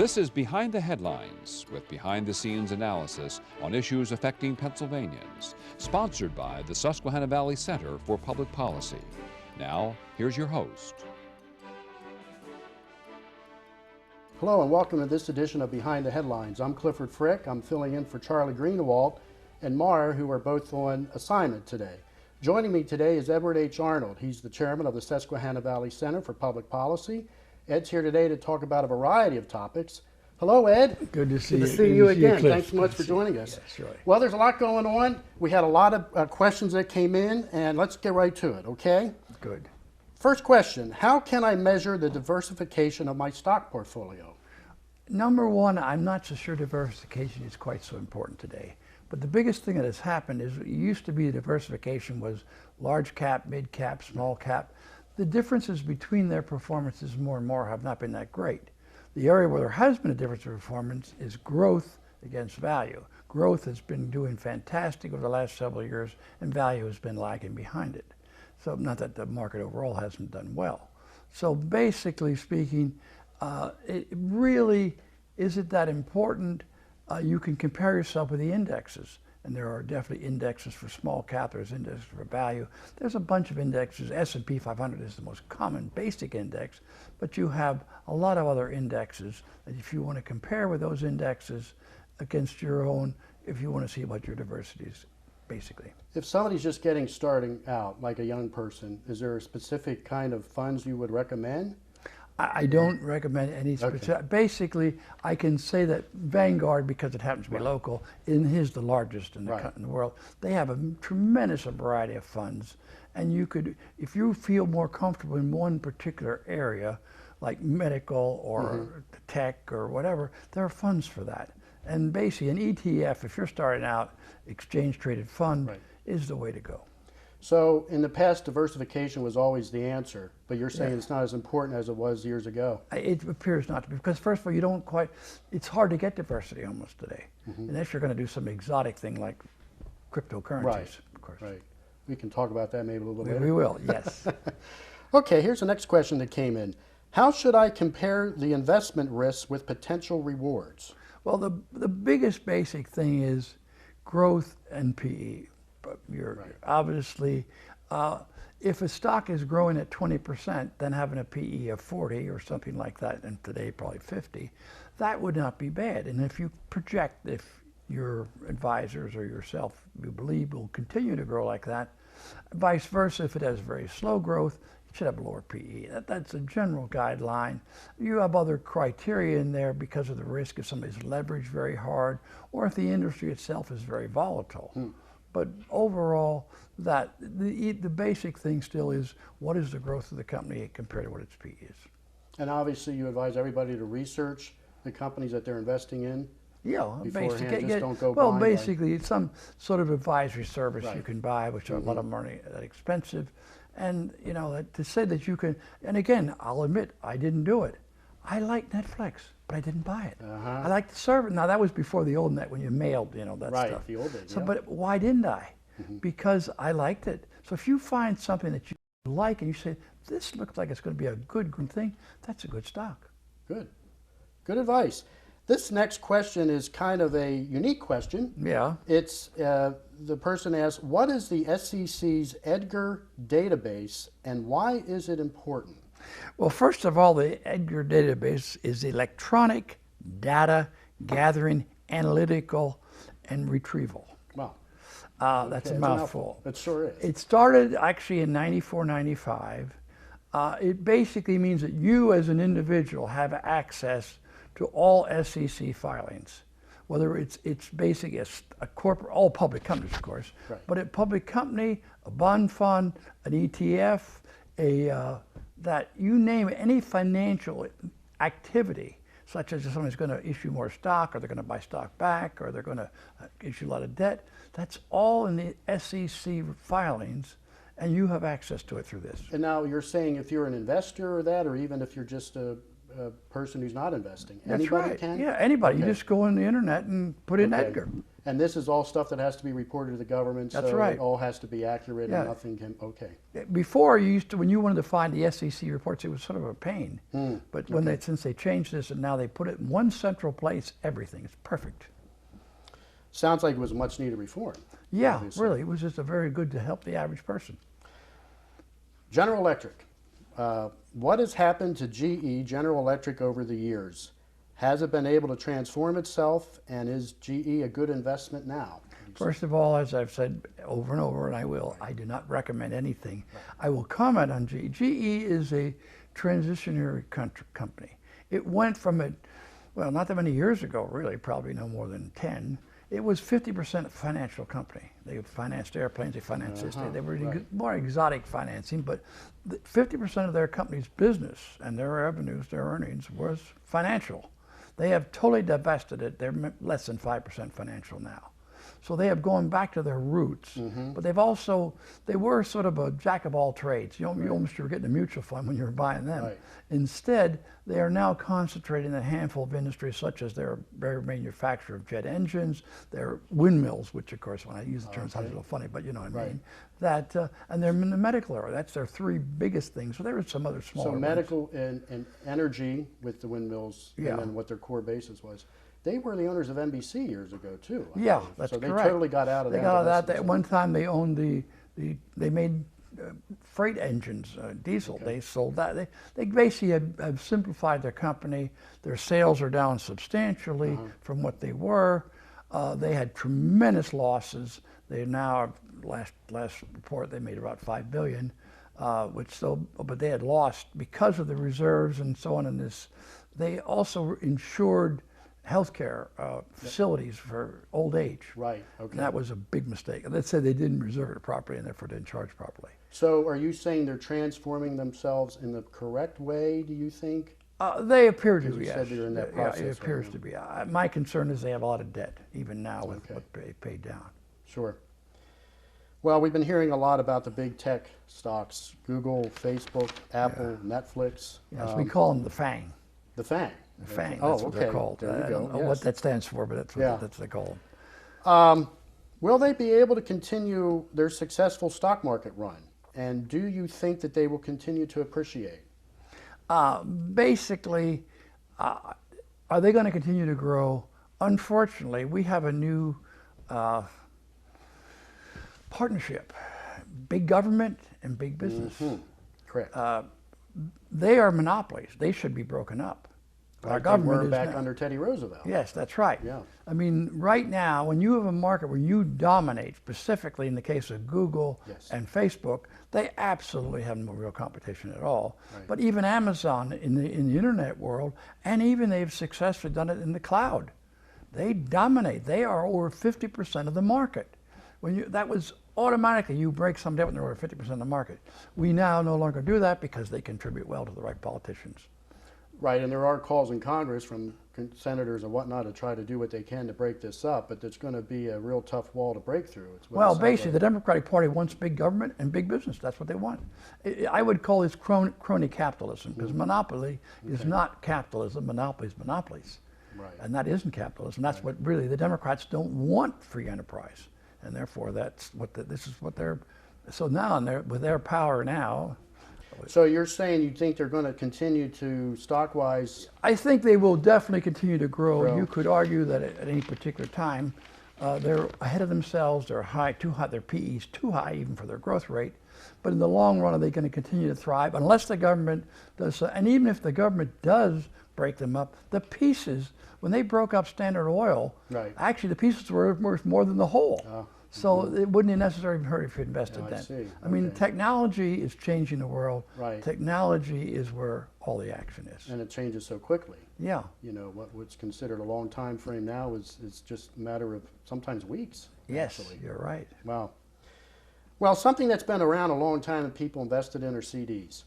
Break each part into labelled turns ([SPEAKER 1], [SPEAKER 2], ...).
[SPEAKER 1] This is Behind the Headlines, with behind-the-scenes analysis on issues affecting Pennsylvanians, sponsored by the Susquehanna Valley Center for Public Policy. Now, here's your host.
[SPEAKER 2] Hello and welcome to this edition of Behind the Headlines. I'm Clifford Frick. I'm filling in for Charlie Greenewald and Mara, who are both on assignment today. Joining me today is Edward H. Arnold. He's the chairman of the Susquehanna Valley Center for Public Policy. Ed's here today to talk about a variety of topics. Hello, Ed.
[SPEAKER 3] Good to see you.
[SPEAKER 2] Good to see you again.
[SPEAKER 3] Cliff.
[SPEAKER 2] Thanks so much for joining us.
[SPEAKER 3] Yes, right.
[SPEAKER 2] Well, there's a lot going on. We had a lot of questions that came in, and let's get right to it, okay?
[SPEAKER 3] Good.
[SPEAKER 2] First question, how can I measure the diversification of my stock portfolio?
[SPEAKER 3] Number one, I'm not so sure diversification is quite so important today. But the biggest thing that has happened is it used to be diversification was large cap, mid cap, small cap. The differences between their performances more and more have not been that great. The area where there has been a difference in performance is growth against value. Growth has been doing fantastic over the last several years, and value has been lagging behind it. So not that the market overall hasn't done well. So basically speaking, it really isn't that important. You can compare yourself with the indexes. And there are definitely indexes for small cap, there's indexes for value. There's a bunch of indexes. S&P 500 is the most common basic index, but you have a lot of other indexes that if you want to compare with those indexes against your own, if you want to see what your diversity is, basically.
[SPEAKER 2] If somebody's just getting starting out, like a young person, is there a specific kind of funds you would recommend?
[SPEAKER 3] I don't recommend any specific. Okay. Basically, I can say that Vanguard, because it happens to be local, is the largest in the world. They have a tremendous variety of funds, and you could, if you feel more comfortable in one particular area, like medical or tech or whatever, there are funds for that. And basically, an ETF, if you're starting out, exchange-traded fund is the way to go.
[SPEAKER 2] So in the past, diversification was always the answer, but you're saying it's not as important as it was years ago.
[SPEAKER 3] It appears not to be, because first of all, you don't quite, it's hard to get diversity almost today, unless you're going to do some exotic thing like cryptocurrencies, of course.
[SPEAKER 2] Right. We can talk about that maybe a little bit later.
[SPEAKER 3] We will, yes.
[SPEAKER 2] Okay, here's the next question that came in. How should I compare the investment risks with potential rewards?
[SPEAKER 3] Well, the biggest basic thing is growth and PE. But obviously, if a stock is growing at 20%, then having a PE of 40 or something like that, and today probably 50, that would not be bad. And if you project, if your advisors or yourself, you believe will continue to grow like that, vice versa, if it has very slow growth, it should have a lower PE. That's a general guideline. You have other criteria in there because of the risk if somebody's leveraged very hard, or if the industry itself is very volatile. But overall, the basic thing still is what is the growth of the company compared to what its PE is.
[SPEAKER 2] And obviously you advise everybody to research the companies that they're investing in?
[SPEAKER 3] Yeah,
[SPEAKER 2] basically. Don't go
[SPEAKER 3] well, basically, it's some sort of advisory service you can buy, which are a lot of money that expensive. And, you know, to say that you can, and again, I'll admit, I didn't do it. I like Netflix, but I didn't buy it. I like the service. Now that was before the old net when you mailed, you know, that stuff.
[SPEAKER 2] Right, the old days.
[SPEAKER 3] So, but why didn't I? Because I liked it. So if you find something that you like and you say, this looks like it's going to be a good thing, that's a good stock.
[SPEAKER 2] Good. Good advice. This next question is kind of a unique question. Yeah. It's, the person asks, what is the SEC's EDGAR Database and why is it important?
[SPEAKER 3] Well, first of all, the EDGAR Database is electronic data gathering, analytical, and retrieval.
[SPEAKER 2] Wow.
[SPEAKER 3] That's a mouthful.
[SPEAKER 2] It sure is.
[SPEAKER 3] It started actually in 94, 95. It basically means that you as an individual have access to all SEC filings, whether it's basically a corporate, all public companies, of course, but a public company, a bond fund, an ETF, that you name it, any financial activity, such as if somebody's going to issue more stock, or they're going to buy stock back, or they're going to issue a lot of debt, that's all in the SEC filings, and you have access to it through this.
[SPEAKER 2] And now you're saying if you're an investor or that, or even if you're just a person who's not investing,
[SPEAKER 3] That's
[SPEAKER 2] anybody
[SPEAKER 3] right.
[SPEAKER 2] can?
[SPEAKER 3] Yeah, anybody. You just go on the internet and put in EDGAR.
[SPEAKER 2] And this is all stuff that has to be reported to the government.
[SPEAKER 3] That's
[SPEAKER 2] so
[SPEAKER 3] right.
[SPEAKER 2] It all has to be accurate
[SPEAKER 3] Yeah.
[SPEAKER 2] and nothing can, okay.
[SPEAKER 3] Before, you used to, when you wanted to find the SEC reports, it was sort of a pain. But when since they changed this and now they put it in one central place, everything is perfect.
[SPEAKER 2] Sounds like it was a much needed reform.
[SPEAKER 3] Yeah,
[SPEAKER 2] obviously.
[SPEAKER 3] really, it was just a very good to help the average person.
[SPEAKER 2] General Electric. What has happened to GE, General Electric, over the years? Has it been able to transform itself, and is GE a good investment now?
[SPEAKER 3] First of all, as I've said over and over, and I will, I do not recommend anything. I will comment on GE. GE is a transitionary company. It went from it, well, not that many years ago, really, probably no more than 10. It was 50% financial company. They financed airplanes, they financed this. They were more exotic financing, but 50% of their company's business and their revenues, their earnings, was financial. They have totally divested it. They're less than 5% financial now. So they have gone back to their roots, but they've also, they were sort of a jack of all trades. You almost were getting a mutual fund when you were buying them.
[SPEAKER 2] Right.
[SPEAKER 3] Instead, they are now concentrating in a handful of industries such as their manufacture of jet engines, their windmills, which of course when I use the term sounds a little funny, but you know what I mean. That, and they're in the medical area. That's their three biggest things. So there are some other smaller
[SPEAKER 2] So
[SPEAKER 3] ones.
[SPEAKER 2] medical and energy with the windmills,
[SPEAKER 3] Yeah.
[SPEAKER 2] and then what their core basis was. They were the owners of NBC years ago too. I
[SPEAKER 3] Yeah,
[SPEAKER 2] believe.
[SPEAKER 3] that's
[SPEAKER 2] so they
[SPEAKER 3] correct.
[SPEAKER 2] totally got out of that.
[SPEAKER 3] They got out of that.
[SPEAKER 2] divestment.
[SPEAKER 3] At one time, they owned they made freight engines, diesel.
[SPEAKER 2] Okay.
[SPEAKER 3] They sold that. They basically have simplified their company. Their sales are down substantially from what they were. They had tremendous losses. They now, last report, they made about $5 billion, which still, but they had lost because of the reserves and so on. And this, they also insured healthcare facilities for old age.
[SPEAKER 2] Right. Okay.
[SPEAKER 3] And that was a big mistake. Let's say they didn't reserve it properly and therefore didn't charge properly.
[SPEAKER 2] So are you saying they're transforming themselves in the correct way, do you think?
[SPEAKER 3] They appear to
[SPEAKER 2] Because
[SPEAKER 3] be,
[SPEAKER 2] you
[SPEAKER 3] yes.
[SPEAKER 2] said they're in that
[SPEAKER 3] Yeah,
[SPEAKER 2] process
[SPEAKER 3] it
[SPEAKER 2] right
[SPEAKER 3] appears
[SPEAKER 2] now.
[SPEAKER 3] to be. My concern is they have a lot of debt, even now with
[SPEAKER 2] Okay.
[SPEAKER 3] what they paid down.
[SPEAKER 2] Sure. Well, we've been hearing a lot about the big tech stocks, Google, Facebook, Apple, Netflix.
[SPEAKER 3] Yes, we call them the FANG.
[SPEAKER 2] The FANG.
[SPEAKER 3] The FANG,
[SPEAKER 2] Oh,
[SPEAKER 3] that's what
[SPEAKER 2] okay.
[SPEAKER 3] they're called.
[SPEAKER 2] There you
[SPEAKER 3] I
[SPEAKER 2] go.
[SPEAKER 3] don't know
[SPEAKER 2] Yes.
[SPEAKER 3] what that stands for, but that's what,
[SPEAKER 2] Yeah.
[SPEAKER 3] that's what they call them.
[SPEAKER 2] Will they be able to continue their successful stock market run? And do you think that they will continue to appreciate?
[SPEAKER 3] Basically, are they going to continue to grow? Unfortunately, we have a new partnership, big government and big business.
[SPEAKER 2] Correct.
[SPEAKER 3] They are monopolies. They should be broken up. Our
[SPEAKER 2] Like they
[SPEAKER 3] government
[SPEAKER 2] were
[SPEAKER 3] is
[SPEAKER 2] back
[SPEAKER 3] now.
[SPEAKER 2] under Teddy Roosevelt.
[SPEAKER 3] Yes, that's right.
[SPEAKER 2] Yeah.
[SPEAKER 3] I mean, right now, when you have a market where you dominate, specifically in the case of Google
[SPEAKER 2] Yes.
[SPEAKER 3] and Facebook, they absolutely have no real competition at all.
[SPEAKER 2] Right.
[SPEAKER 3] But even Amazon in the internet world, and even they've successfully done it in the cloud, they dominate. They are over 50% of the market. That was automatically, you break some debt when they're over 50% of the market. We now no longer do that because they contribute well to the right politicians.
[SPEAKER 2] Right, and there are calls in Congress from senators and whatnot to try to do what they can to break this up, but there's going to be a real tough wall to break through. It's what it
[SPEAKER 3] Well,
[SPEAKER 2] sounds
[SPEAKER 3] basically,
[SPEAKER 2] like.
[SPEAKER 3] the Democratic Party wants big government and big business. That's what they want. I would call this crony capitalism, because monopoly is not capitalism. Monopoly is monopolies.
[SPEAKER 2] Right.
[SPEAKER 3] And that isn't capitalism. That's what really the Democrats don't want free enterprise. And therefore, that's what this is what they're. So now, with their power now,
[SPEAKER 2] So you're saying you think they're going to continue to stock-wise?
[SPEAKER 3] I think they will definitely continue to grow.
[SPEAKER 2] Grow.
[SPEAKER 3] You could argue that at any particular time, they're ahead of themselves. They're high, too high. Their PE is too high even for their growth rate. But in the long run, are they going to continue to thrive unless the government does so? And even if the government does break them up, the pieces, when they broke up Standard Oil,
[SPEAKER 2] Right.
[SPEAKER 3] actually the pieces were worth more than the whole. So it wouldn't be necessary hurt if you invested
[SPEAKER 2] I
[SPEAKER 3] then.
[SPEAKER 2] see.
[SPEAKER 3] I mean,
[SPEAKER 2] Okay.
[SPEAKER 3] technology is changing the world.
[SPEAKER 2] Right.
[SPEAKER 3] Technology is where all the action is.
[SPEAKER 2] And it changes so quickly.
[SPEAKER 3] Yeah.
[SPEAKER 2] You know, what's considered a long time frame now is just a matter of sometimes weeks.
[SPEAKER 3] Yes,
[SPEAKER 2] actually.
[SPEAKER 3] you're right.
[SPEAKER 2] Wow. Well, something that's been around a long time and people invested in are CDs.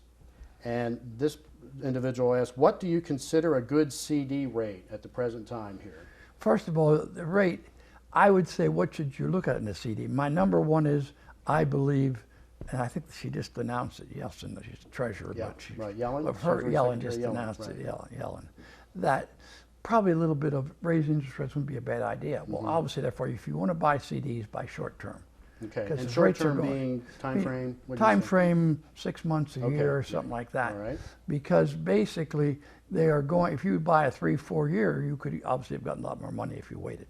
[SPEAKER 2] And this individual asked, what do you consider a good CD rate at the present time here?
[SPEAKER 3] First of all, the rate, I would say, what should you look at in a CD? My number one is, I believe, and I think she just announced it, Yeltsin, she's the treasurer,
[SPEAKER 2] Yeah,
[SPEAKER 3] but she,
[SPEAKER 2] right, Yellen?
[SPEAKER 3] of her,
[SPEAKER 2] Treasury
[SPEAKER 3] Yellen
[SPEAKER 2] Secretary
[SPEAKER 3] just
[SPEAKER 2] Yellen,
[SPEAKER 3] announced
[SPEAKER 2] right.
[SPEAKER 3] it, Yellen, that probably a little bit of raising interest rates wouldn't be a bad idea. Well, obviously, therefore, if you want to buy CDs, buy short term.
[SPEAKER 2] Okay,
[SPEAKER 3] 'Cause
[SPEAKER 2] and
[SPEAKER 3] the
[SPEAKER 2] short
[SPEAKER 3] rates are
[SPEAKER 2] term
[SPEAKER 3] going-
[SPEAKER 2] being time frame? What'd you
[SPEAKER 3] Time
[SPEAKER 2] say?
[SPEAKER 3] frame, 6 months, a
[SPEAKER 2] Okay,
[SPEAKER 3] year, or
[SPEAKER 2] yeah.
[SPEAKER 3] something like that.
[SPEAKER 2] All right.
[SPEAKER 3] Because basically, they are going, if you buy a 3-4 year, you could obviously have gotten a lot more money if you waited.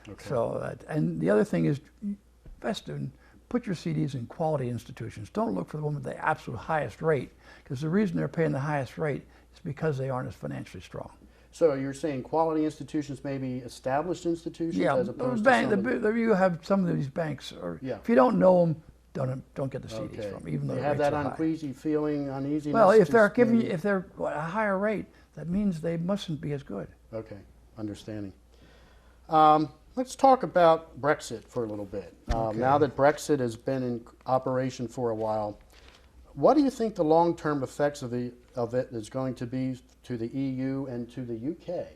[SPEAKER 2] Okay.
[SPEAKER 3] So, and the other thing is, invest in, put your CDs in quality institutions. Don't look for the one with the absolute highest rate, because the reason they're paying the highest rate is because they aren't as financially strong.
[SPEAKER 2] So you're saying quality institutions, maybe established institutions,
[SPEAKER 3] Yeah,
[SPEAKER 2] as opposed
[SPEAKER 3] bank,
[SPEAKER 2] to some of the...
[SPEAKER 3] you have some of these banks, or
[SPEAKER 2] Yeah.
[SPEAKER 3] if you don't know them, don't get the CDs
[SPEAKER 2] Okay.
[SPEAKER 3] from them, even though
[SPEAKER 2] They
[SPEAKER 3] the
[SPEAKER 2] have
[SPEAKER 3] rates
[SPEAKER 2] that
[SPEAKER 3] are high.
[SPEAKER 2] uneasy feeling, uneasiness.
[SPEAKER 3] Well, if they're
[SPEAKER 2] just
[SPEAKER 3] giving you,
[SPEAKER 2] maybe-
[SPEAKER 3] if they're a higher rate, that means they mustn't be as good.
[SPEAKER 2] Okay, understanding. Let's talk about Brexit for a little bit.
[SPEAKER 3] Okay.
[SPEAKER 2] Now that Brexit has been in operation for a while, what do you think the long-term effects of it is going to be to the EU and to the UK?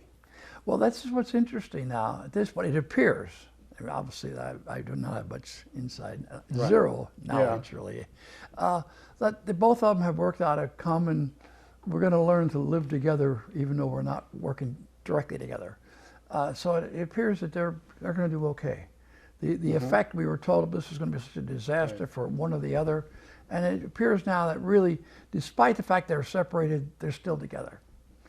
[SPEAKER 3] Well, that's what's interesting now. At this point, it appears, I mean, obviously I do not have much inside,
[SPEAKER 2] Right.
[SPEAKER 3] zero knowledge really, that both of them have worked out a common, we're going to learn to live together even though we're not working directly together. So it appears that they're going to do okay. The effect, we were told this was going to be such a disaster for one or the other, and it appears now that really, despite the fact they're separated, they're still together.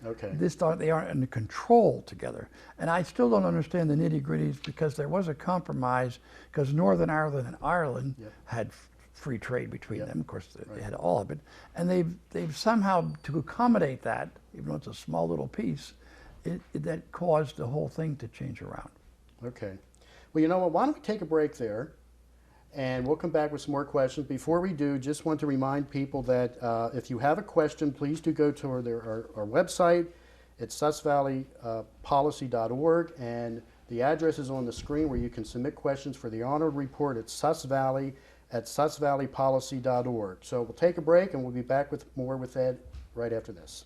[SPEAKER 2] Okay.
[SPEAKER 3] They aren't in control together. And I still don't understand the nitty-gritties, because there was a compromise, because Northern Ireland and Ireland had free trade between them. Of course, they had all of it. And they've somehow, to accommodate that, even though it's a small little piece, that caused the whole thing to change around.
[SPEAKER 2] Okay. Well, you know what? Why don't we take a break there, and we'll come back with some more questions. Before we do, just want to remind people that if you have a question, please do go to our website. It's susvalleypolicy.org, and the address is on the screen where you can submit questions for the Arnold Report at susvalley@susvalleypolicy.org. So we'll take a break, and we'll be back with more with Ed right after this.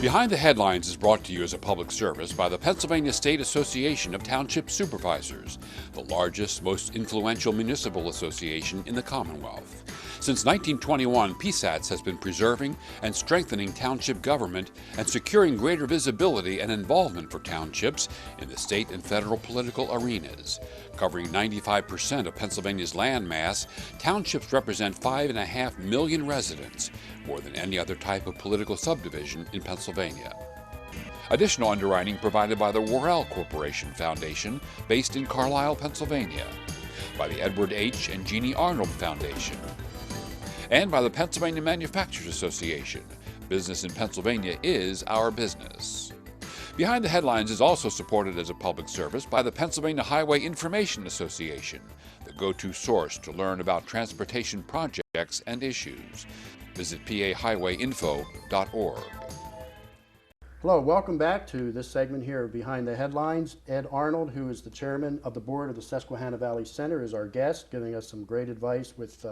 [SPEAKER 1] Behind the Headlines is brought to you as a public service by the Pennsylvania State Association of Township Supervisors, the largest, most influential municipal association in the Commonwealth. Since 1921, PSATS has been preserving and strengthening township government and securing greater visibility and involvement for townships in the state and federal political arenas. Covering 95% of Pennsylvania's land mass, townships represent 5.5 million residents, more than any other type of political subdivision in Pennsylvania. Additional underwriting provided by the Worrell Corporation Foundation, based in Carlisle, Pennsylvania, by the Edward H. and Jeannie Arnold Foundation, and by the Pennsylvania Manufacturers Association. Business in Pennsylvania is our business. Behind the Headlines is also supported as a public service by the Pennsylvania Highway Information Association, the go-to source to learn about transportation projects and issues. Visit pahighwayinfo.org.
[SPEAKER 2] Hello, welcome back to this segment here of Behind the Headlines. Ed Arnold, who is the chairman of the board of the Susquehanna Valley Center, is our guest, giving us some great advice with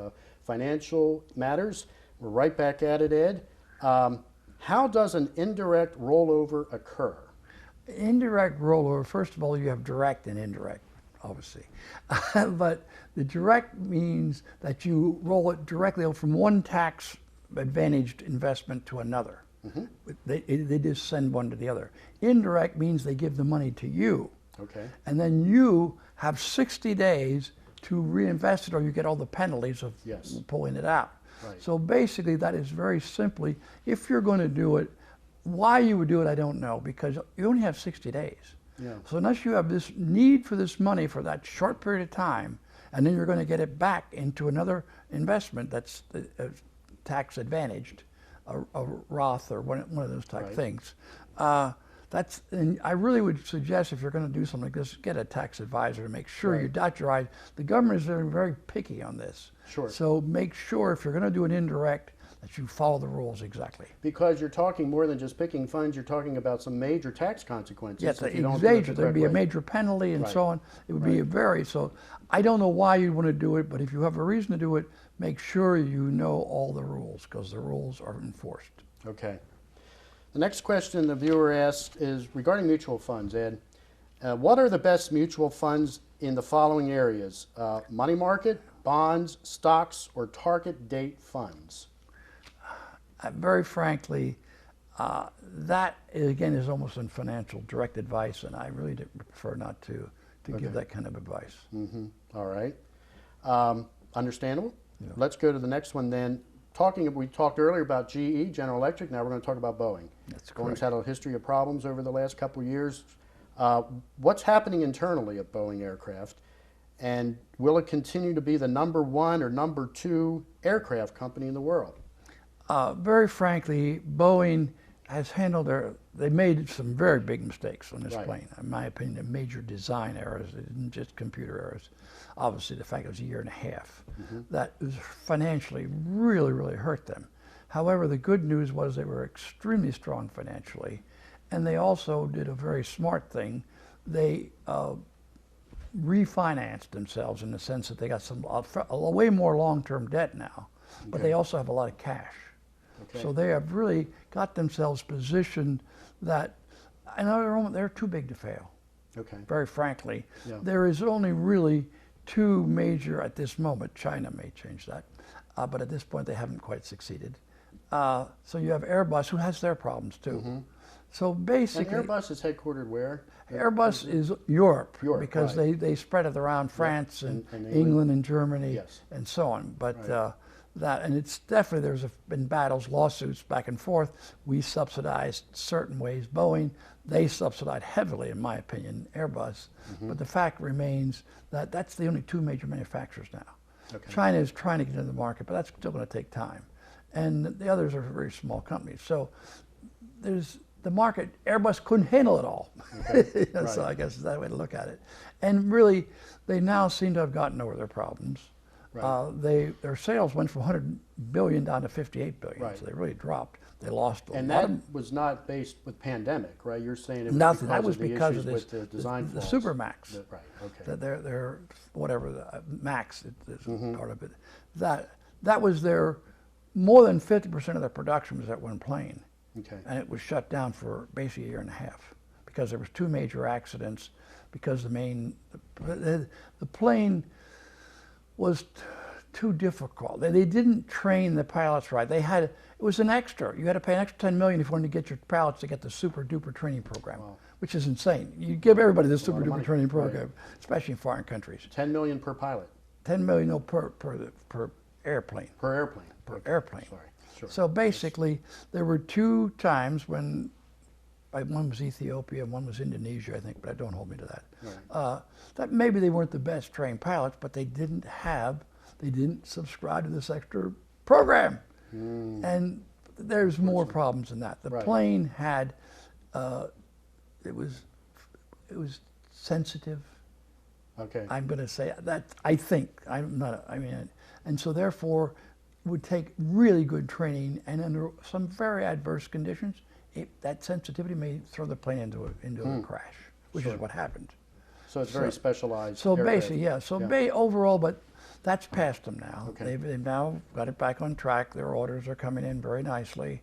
[SPEAKER 2] financial matters. We're right back at it, Ed. How does an indirect rollover occur?
[SPEAKER 3] Indirect rollover, first of all, you have direct and indirect, obviously. But the direct means that you roll it directly from one tax advantaged investment to another. They just send one to the other. Indirect means they give the money to you.
[SPEAKER 2] Okay.
[SPEAKER 3] And then you have 60 days to reinvest it, or you get all the penalties of pulling it out.
[SPEAKER 2] Right.
[SPEAKER 3] So basically, that is very simply, if you're going to do it, why you would do it, I don't know, because you only have 60 days.
[SPEAKER 2] Yeah.
[SPEAKER 3] So unless you have this need for this money for that short period of time, and then you're going to get it back into another investment that's tax advantaged, a Roth or one of those type things. And I really would suggest, if you're going to do something like this, get a tax advisor to make sure you dot your I's. The government is very, very picky on this.
[SPEAKER 2] Sure.
[SPEAKER 3] So make sure, if you're going to do an indirect, that you follow the rules exactly.
[SPEAKER 2] Because you're talking more than just picking funds, you're talking about some major tax consequences.
[SPEAKER 3] Yes,
[SPEAKER 2] if you don't do it the
[SPEAKER 3] there'd
[SPEAKER 2] correct
[SPEAKER 3] be a
[SPEAKER 2] way.
[SPEAKER 3] major penalty and so on. It would be so I don't know why you'd want to do it, but if you have a reason to do it, make sure you know all the rules, because the rules are enforced.
[SPEAKER 2] Okay. The next question the viewer asked is regarding mutual funds, Ed. What are the best mutual funds in the following areas? Money market, bonds, stocks, or target date funds?
[SPEAKER 3] Very frankly, That, again, is almost in financial direct advice, and I really prefer not to give that kind of advice.
[SPEAKER 2] All right. Understandable.
[SPEAKER 3] Yeah.
[SPEAKER 2] Let's go to the next one then. We talked earlier about GE, General Electric. Now we're going to talk about Boeing.
[SPEAKER 3] That's
[SPEAKER 2] Boeing's
[SPEAKER 3] correct.
[SPEAKER 2] had a history of problems over the last couple of years. What's happening internally at Boeing Aircraft, and will it continue to be the #1 or #2 aircraft company in the world?
[SPEAKER 3] Very frankly, Boeing has handled they made some very big mistakes on this
[SPEAKER 2] Right.
[SPEAKER 3] plane. In my opinion, major design errors. It isn't just computer errors. Obviously, the fact it was a year and a half. That was financially really, really hurt them. However, the good news was they were extremely strong financially, and they also did a very smart thing. They refinanced themselves in the sense that they got a way more long-term debt now, but they also have a lot of cash.
[SPEAKER 2] Okay.
[SPEAKER 3] So they have really got themselves positioned that, and they're too big to fail.
[SPEAKER 2] Okay.
[SPEAKER 3] Very frankly,
[SPEAKER 2] Yeah.
[SPEAKER 3] there is only really two major at this moment. China may change that, but at this point they haven't quite succeeded. So you have Airbus, who has their problems too. So
[SPEAKER 2] And
[SPEAKER 3] basically,
[SPEAKER 2] Airbus is headquartered where?
[SPEAKER 3] Airbus is Europe,
[SPEAKER 2] Europe,
[SPEAKER 3] because
[SPEAKER 2] right.
[SPEAKER 3] they spread it around France and
[SPEAKER 2] and
[SPEAKER 3] England and Germany
[SPEAKER 2] Yes.
[SPEAKER 3] and so on. But
[SPEAKER 2] Right.
[SPEAKER 3] and it's definitely, been battles, lawsuits back and forth. We subsidized certain ways Boeing. They subsidized heavily, in my opinion, Airbus. But the fact remains that that's the only two major manufacturers now.
[SPEAKER 2] Okay.
[SPEAKER 3] China is trying to get into the market, but that's still going to take time. And the others are very small companies. So there's the market. Airbus couldn't handle it all.
[SPEAKER 2] Okay.
[SPEAKER 3] So
[SPEAKER 2] Right.
[SPEAKER 3] I guess is that way to look at it. And really, they now seem to have gotten over their problems.
[SPEAKER 2] Right.
[SPEAKER 3] Their sales went from 100 billion down to 58 billion,
[SPEAKER 2] Right.
[SPEAKER 3] so they really dropped. They lost a
[SPEAKER 2] And
[SPEAKER 3] lot
[SPEAKER 2] that
[SPEAKER 3] of
[SPEAKER 2] was not based with pandemic, right? You're saying it was
[SPEAKER 3] nothing.
[SPEAKER 2] because
[SPEAKER 3] That was
[SPEAKER 2] of the
[SPEAKER 3] because
[SPEAKER 2] issues
[SPEAKER 3] of this,
[SPEAKER 2] with the design
[SPEAKER 3] the
[SPEAKER 2] flaws.
[SPEAKER 3] Supermax.
[SPEAKER 2] Right. Okay.
[SPEAKER 3] That they're whatever the Max is
[SPEAKER 2] Mm-hmm.
[SPEAKER 3] part of it. That was their more than 50% of their production was that one plane,
[SPEAKER 2] Okay.
[SPEAKER 3] and it was shut down for basically a year and a half because there was two major accidents. Because the plane was too difficult. They didn't train the pilots right. It was an extra. You had to pay an extra 10 million if you wanted to get your pilots to get the super duper training program,
[SPEAKER 2] Wow.
[SPEAKER 3] which is insane. You give everybody the
[SPEAKER 2] lot
[SPEAKER 3] super
[SPEAKER 2] of
[SPEAKER 3] duper
[SPEAKER 2] money.
[SPEAKER 3] training
[SPEAKER 2] Right.
[SPEAKER 3] program, especially in foreign countries.
[SPEAKER 2] 10 million per pilot,
[SPEAKER 3] 10 million per airplane.
[SPEAKER 2] per airplane.
[SPEAKER 3] Per
[SPEAKER 2] Okay.
[SPEAKER 3] airplane.
[SPEAKER 2] Sorry. Sure.
[SPEAKER 3] So basically, there were two times when one was Ethiopia and one was Indonesia, I think, but don't hold me to that.
[SPEAKER 2] Right.
[SPEAKER 3] That maybe they weren't the best trained pilots, but they didn't subscribe to this extra program. And there's more problems than that. The
[SPEAKER 2] Right.
[SPEAKER 3] plane had, it was sensitive.
[SPEAKER 2] Okay.
[SPEAKER 3] I'm going to say that. I think I'm not. I mean, and so therefore, would take really good training, and under some very adverse conditions, that sensitivity may throw the plane into a crash, which
[SPEAKER 2] Sure.
[SPEAKER 3] is what happened.
[SPEAKER 2] So it's very specialized.
[SPEAKER 3] So
[SPEAKER 2] aircraft.
[SPEAKER 3] basically, yeah. So overall, but that's past them now.
[SPEAKER 2] Okay.
[SPEAKER 3] They've now got it back on track. Their orders are coming in very nicely,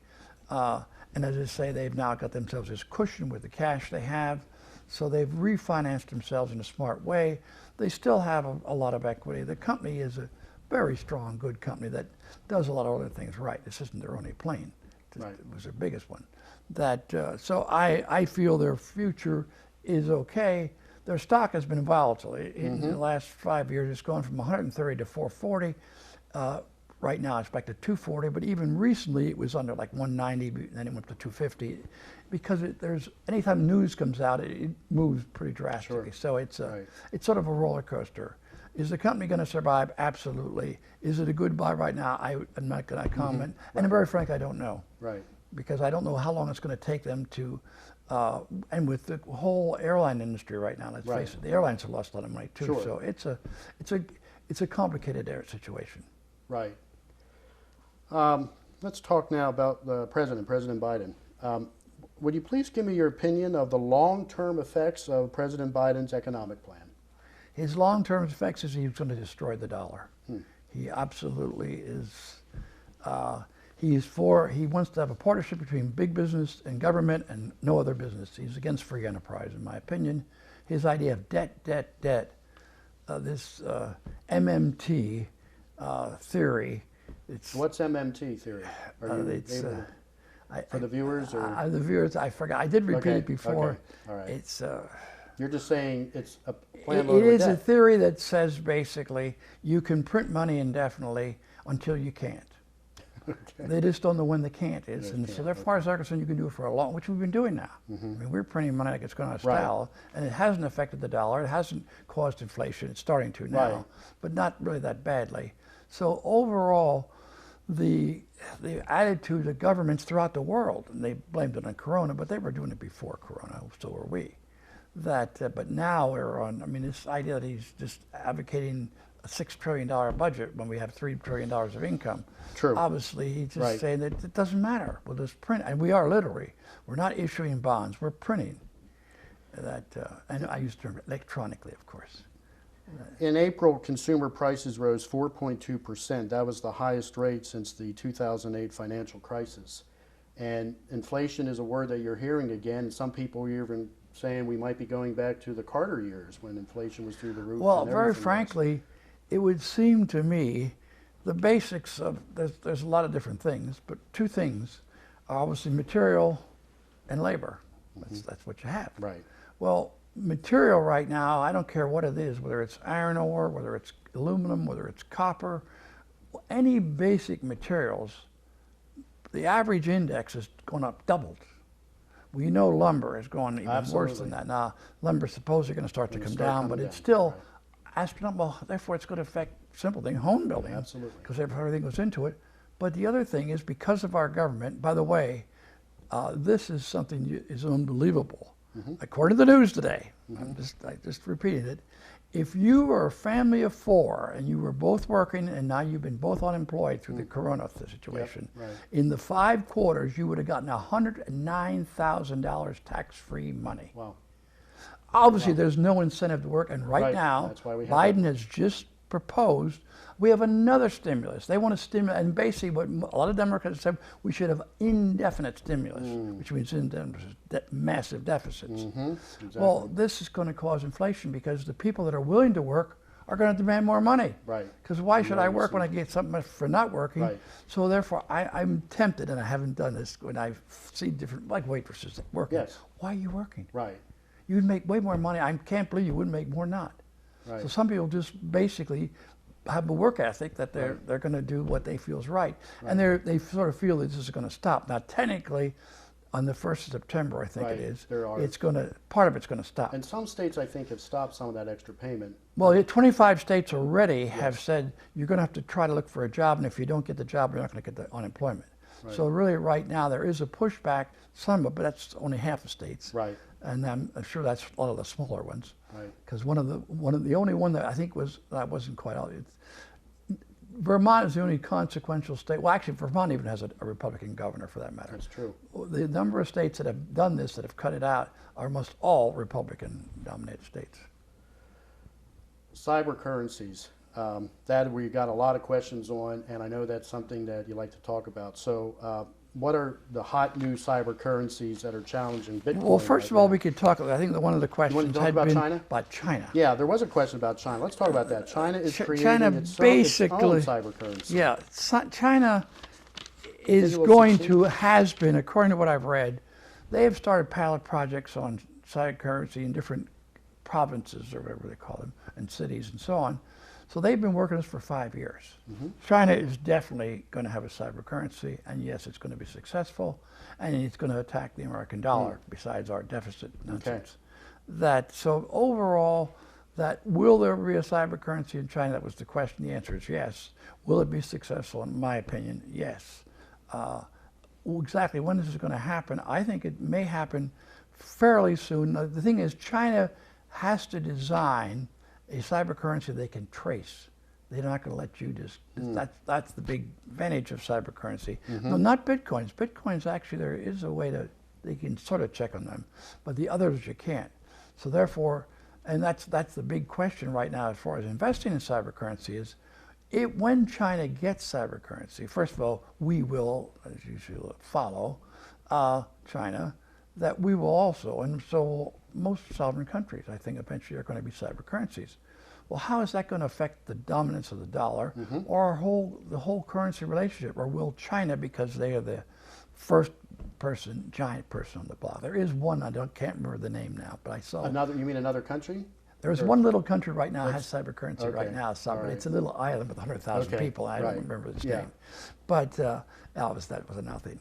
[SPEAKER 3] and as I say, they've now got themselves this cushion with the cash they have. So they've refinanced themselves in a smart way. They still have a lot of equity. The company is a very strong, good company that does a lot of other things right. This isn't their only plane.
[SPEAKER 2] Right.
[SPEAKER 3] It was their biggest one. So I feel their future is okay. Their stock has been volatile. In the last 5 years, it's gone from 130 to 440. Right now, I expect at 240, but even recently, it was under like 190, then it went to 250. Because anytime news comes out, it moves pretty drastically.
[SPEAKER 2] Sure.
[SPEAKER 3] So it's
[SPEAKER 2] Right.
[SPEAKER 3] it's sort of a roller coaster. Is the company going to survive? Absolutely. Is it a good buy right now? I'm not going to comment. And I'm very frank, I don't know.
[SPEAKER 2] Right.
[SPEAKER 3] Because I don't know how long it's going to take them to, and with the whole airline industry right now, let's
[SPEAKER 2] Right.
[SPEAKER 3] face it, the airlines have lost a lot of money too.
[SPEAKER 2] Sure.
[SPEAKER 3] So it's a complicated situation.
[SPEAKER 2] Right. Let's talk now about the President Biden. Would you please give me your opinion of the long-term effects of President Biden's economic plan?
[SPEAKER 3] His long-term effects is he's going to destroy the dollar. He absolutely is. He wants to have a partnership between big business and government and no other business. He's against free enterprise, in my opinion. His idea of debt, this MMT theory.
[SPEAKER 2] What's MMT theory? Are you able to- for the viewers? Or?
[SPEAKER 3] The viewers, I forgot. I did repeat it before.
[SPEAKER 2] Okay. All right.
[SPEAKER 3] It's.
[SPEAKER 2] You're just saying it's a plan
[SPEAKER 3] It is a theory that says basically you can print money indefinitely until you can't.
[SPEAKER 2] Okay.
[SPEAKER 3] They just don't know when the can't is. And so as far as they're concerned, you can do it for a long, which we've been doing now. I mean, we're printing money like it's going out of style, and it hasn't affected the dollar. It hasn't caused inflation. It's starting to now, but not really that badly. So overall, the attitude of governments throughout the world, and they blamed it on Corona, but they were doing it before Corona, so were we. But now we're on, I mean, this idea that he's just advocating a $6 trillion budget when we have $3 trillion of income.
[SPEAKER 2] True.
[SPEAKER 3] Obviously, he's just saying that it doesn't matter. We'll just print, and we are literally. We're not issuing bonds. We're printing. And I use the term electronically, of course.
[SPEAKER 2] In April, consumer prices rose 4.2%. That was the highest rate since the 2008 financial crisis. And inflation is a word that you're hearing again. Some people are even saying we might be going back to the Carter years when inflation was through the roof.
[SPEAKER 3] Well, very frankly, it would seem to me the basics of, there's a lot of different things, but two things are obviously material and labor. That's what you have.
[SPEAKER 2] Right.
[SPEAKER 3] Well, material right now, I don't care what it is, whether it's iron ore, whether it's aluminum, whether it's copper, any basic materials, the average index has gone up, doubled. We know lumber is going even worse than that. Now, lumber supposedly going to start to come down, but it's still astronomical. Therefore, it's going to affect simple things, home building.
[SPEAKER 2] Absolutely.
[SPEAKER 3] Because everything goes into it. But the other thing is because of our government, by the way, this is something that is unbelievable. According to the news today, I just repeated it, if you were a family of four and you were both working and now you've been both unemployed through the Corona situation, in the 5 quarters you would have gotten $109,000 tax-free money.
[SPEAKER 2] Wow.
[SPEAKER 3] Obviously there's no incentive to work, and right now
[SPEAKER 2] that's why we have
[SPEAKER 3] Biden has just proposed we have another stimulus. They want to stimulate, and basically what a lot of Democrats said, we should have indefinite stimulus, which means massive deficits.
[SPEAKER 2] Exactly.
[SPEAKER 3] Well, this is going to cause inflation because the people that are willing to work are going to demand more money.
[SPEAKER 2] Right.
[SPEAKER 3] Because why should I work when I get something for not working?
[SPEAKER 2] Right.
[SPEAKER 3] So therefore, I'm tempted, and I haven't done this, when I see different, like waitresses working.
[SPEAKER 2] Yes.
[SPEAKER 3] Why are you working?
[SPEAKER 2] Right.
[SPEAKER 3] You'd make way more money. I can't believe you wouldn't make more not.
[SPEAKER 2] Right.
[SPEAKER 3] So some people just basically have a work ethic that they're going to do what they feel is right. And they sort of feel that this is going to stop. Now, technically, on the 1st of September, I think it is, it's going to, part of it's going to stop.
[SPEAKER 2] And some states, I think, have stopped some of that extra payment.
[SPEAKER 3] Well, 25 states already have said you're going to have to try to look for a job, and if you don't get the job, you're not going to get the unemployment. Right. So really, right now, there is a pushback, some, but that's only half the states.
[SPEAKER 2] Right.
[SPEAKER 3] And I'm sure that's a lot of the smaller ones.
[SPEAKER 2] Right.
[SPEAKER 3] Because the only one that I think wasn't quite out. Vermont is the only consequential state. Well, actually, Vermont even has a Republican governor, for that matter.
[SPEAKER 2] That's true.
[SPEAKER 3] The number of states that have done this, that have cut it out, are almost all Republican-dominated states.
[SPEAKER 2] Cyber currencies. That we got a lot of questions on, and I know that's something that you like to talk about. So what are the hot new cyber currencies that are challenging Bitcoin?
[SPEAKER 3] Well, first of all, we could talk, I think that one of the questions had been
[SPEAKER 2] about
[SPEAKER 3] China.
[SPEAKER 2] Yeah, there was a question about China. Let's talk about that. China is creating its own cyber currency.
[SPEAKER 3] Yeah, China is going to, has been, according to what I've read, they have started pilot projects on cyber currency in different provinces, or whatever they call them, and cities and so on. So they've been working on this for 5 years. China is definitely going to have a cyber currency, and yes, it's going to be successful, and it's going to attack the American dollar, besides our deficit nonsense. So overall, will there be a cyber currency in China? That was the question. The answer is yes. Will it be successful? In my opinion, yes. Exactly when this is going to happen, I think it may happen fairly soon. The thing is, China has to design a cyber currency they can trace. They're not going to let you just, that's the big advantage of cyber currency. No, not Bitcoins. Bitcoins, actually, there is a way they can sort of check on them, but the others you can't. So therefore, and that's the big question right now as far as investing in cyber currency is, when China gets cyber currency, first of all, we will, as you should follow, China, that we will also, and so most sovereign countries, I think, eventually are going to be cyber currencies. Well, how is that going to affect the dominance of the dollar or the whole currency relationship? Or will China, because they are the first person, giant person on the block. There is one, can't remember the name now, but I saw.
[SPEAKER 2] Another, you mean another country?
[SPEAKER 3] There's one little country right now that has cyber currency
[SPEAKER 2] okay.
[SPEAKER 3] right now.
[SPEAKER 2] All right.
[SPEAKER 3] It's a little island with 100,000
[SPEAKER 2] Okay.
[SPEAKER 3] people. I
[SPEAKER 2] Right.
[SPEAKER 3] don't remember its
[SPEAKER 2] Yeah.
[SPEAKER 3] name. But Elvis, that was nothing.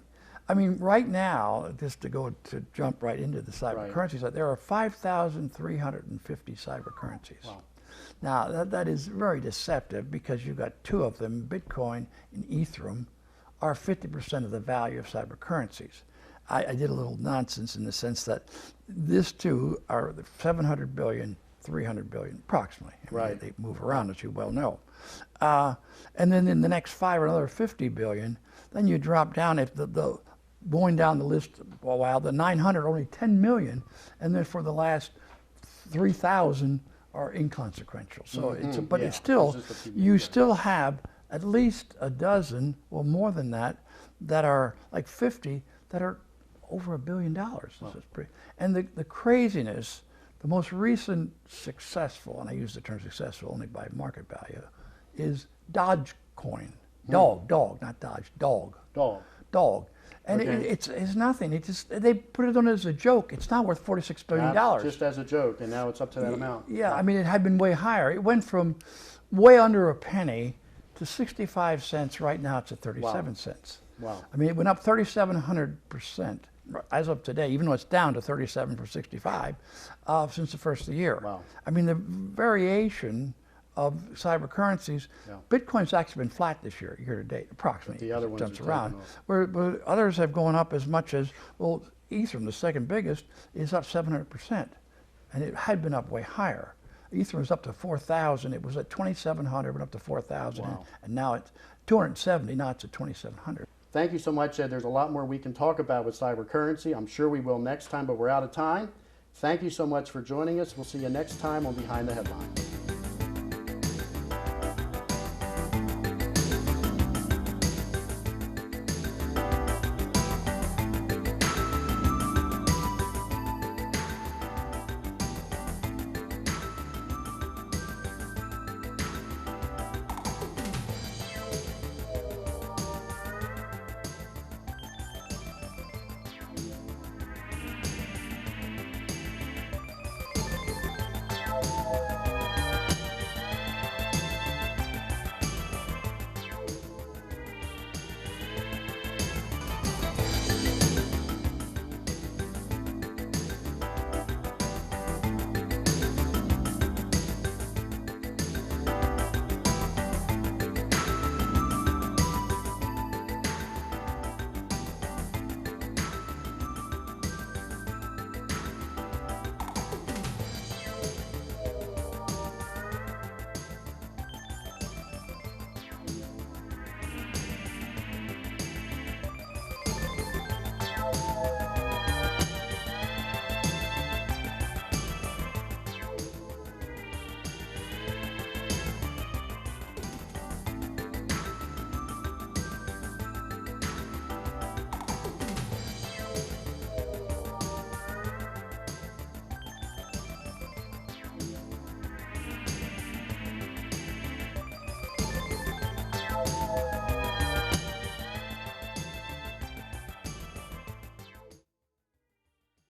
[SPEAKER 3] I mean, right now, just to jump right into the cyber
[SPEAKER 2] Right.
[SPEAKER 3] currencies, there are 5,350 cyber currencies.
[SPEAKER 2] Wow.
[SPEAKER 3] Now, that is very deceptive because you've got two of them, Bitcoin and Ethereum, are 50% of the value of cyber currencies. I did a little nonsense in the sense that these two are 700 billion, 300 billion, approximately. I mean,
[SPEAKER 2] Right.
[SPEAKER 3] they move around, as you well know. And then in the next 5 or another 50 billion, then you drop down, if the going down the list a while, the 900 only 10 million, and then for the last 3,000 are inconsequential. So but
[SPEAKER 2] yeah.
[SPEAKER 3] it's still,
[SPEAKER 2] It's just a few,
[SPEAKER 3] you
[SPEAKER 2] yeah.
[SPEAKER 3] still have at least a dozen, well more than that, that are like 50 that are over $1 billion. This is pretty, and the craziness, the most recent successful, and I use the term successful only by market value, is Dogecoin. Dog, not Dodge, dog. Dog. And
[SPEAKER 2] Okay.
[SPEAKER 3] it's nothing. They put it on as a joke. It's now worth $46 billion.
[SPEAKER 2] Just as a joke, and now it's up to that amount.
[SPEAKER 3] Yeah, I mean, it had been way higher. It went from way under a penny to 65 cents. Right now, it's at 37 cents.
[SPEAKER 2] Wow.
[SPEAKER 3] I mean, it went up 3,700% as of today, even though it's down to 37 for 65 since the first of the year.
[SPEAKER 2] Wow.
[SPEAKER 3] I mean, the variation of cyber currencies,
[SPEAKER 2] Yeah.
[SPEAKER 3] Bitcoin's actually been flat this year to date, approximately.
[SPEAKER 2] The other ones
[SPEAKER 3] jumps
[SPEAKER 2] are
[SPEAKER 3] around.
[SPEAKER 2] taking off.
[SPEAKER 3] Where others have gone up as much as, well, Ethereum, the second biggest, is up 700%. And it had been up way higher. Ethereum was up to 4,000. It was at 2,700, went up to 4,000.
[SPEAKER 2] Wow.
[SPEAKER 3] And now it's 270, now it's at 2,700.
[SPEAKER 2] Thank you so much, Ed. There's a lot more we can talk about with cyber currency. I'm sure we will next time, but we're out of time. Thank you so much for joining us. We'll see you next time on Behind the Headlines.